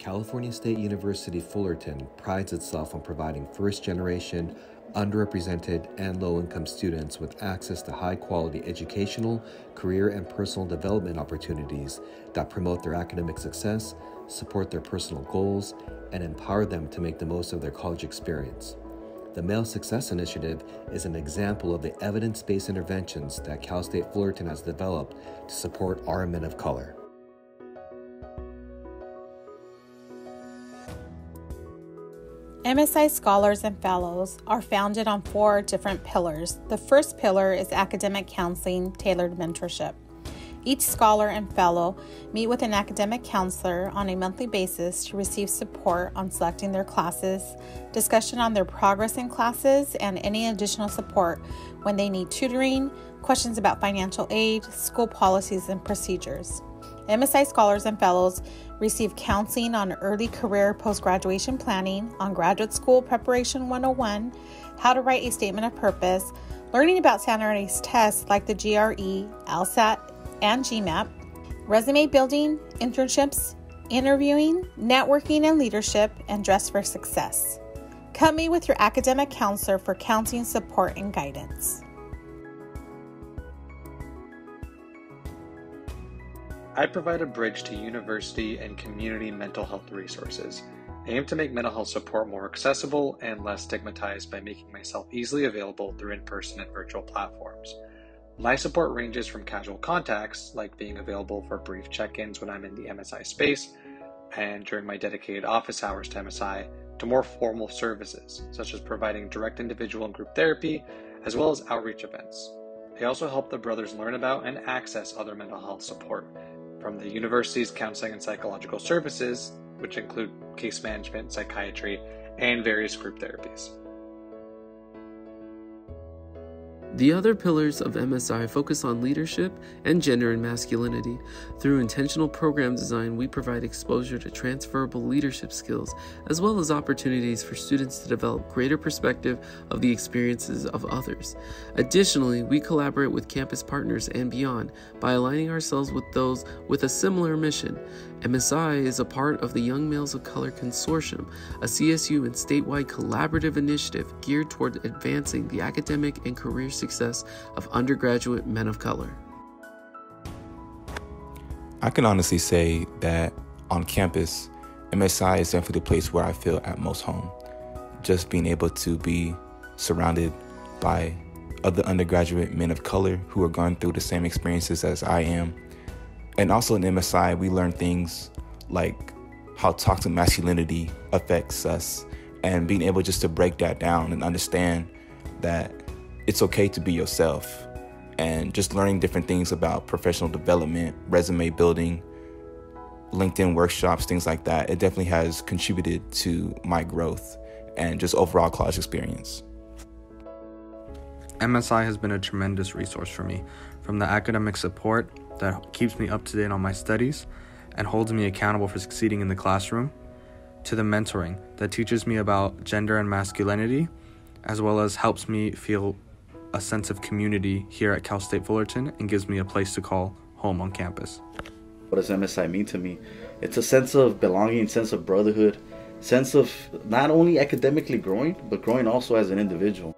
California State University Fullerton prides itself on providing first-generation, underrepresented, and low-income students with access to high-quality educational, career, and personal development opportunities that promote their academic success, support their personal goals, and empower them to make the most of their college experience. The Male Success Initiative is an example of the evidence-based interventions that Cal State Fullerton has developed to support our men of color. MSI Scholars and Fellows are founded on 4 different pillars. The first pillar is academic counseling, tailored mentorship. Each scholar and fellow meet with an academic counselor on a monthly basis to receive support on selecting their classes, discussion on their progress in classes, and any additional support when they need tutoring, questions about financial aid, school policies, and procedures. MSI Scholars and Fellows receive counseling on early career post-graduation planning, on graduate school preparation 101, how to write a statement of purpose, learning about standardized tests like the GRE, LSAT, and GMAT, resume building, internships, interviewing, networking and leadership, and dress for success. Come meet with your academic counselor for counseling support and guidance. I provide a bridge to university and community mental health resources. I aim to make mental health support more accessible and less stigmatized by making myself easily available through in-person and virtual platforms. My support ranges from casual contacts, like being available for brief check-ins when I'm in the MSI space and during my dedicated office hours to MSI, to more formal services, such as providing direct individual and group therapy, as well as outreach events. I also help the brothers learn about and access other mental health support from the university's counseling and psychological services, which include case management, psychiatry, and various group therapies. The other pillars of MSI focus on leadership and gender and masculinity. Through intentional program design, we provide exposure to transferable leadership skills, as well as opportunities for students to develop greater perspective of the experiences of others. Additionally, we collaborate with campus partners and beyond by aligning ourselves with those with a similar mission. MSI is a part of the Young Males of Color Consortium, a CSU and statewide collaborative initiative geared toward advancing the academic and career success of undergraduate men of color. I can honestly say that on campus, MSI is definitely the place where I feel at most home. Just being able to be surrounded by other undergraduate men of color who are going through the same experiences as I am. And also in MSI, we learn things like how toxic masculinity affects us, and being able just to break that down and understand that it's okay to be yourself, and just learning different things about professional development, resume building, LinkedIn workshops, things like that. It definitely has contributed to my growth and just overall college experience. MSI has been a tremendous resource for me, from the academic support that keeps me up to date on my studies and holds me accountable for succeeding in the classroom, to the mentoring that teaches me about gender and masculinity, as well as helps me feel a sense of community here at Cal State Fullerton and gives me a place to call home on campus. What does MSI mean to me? It's a sense of belonging, sense of brotherhood, sense of not only academically growing, but growing also as an individual.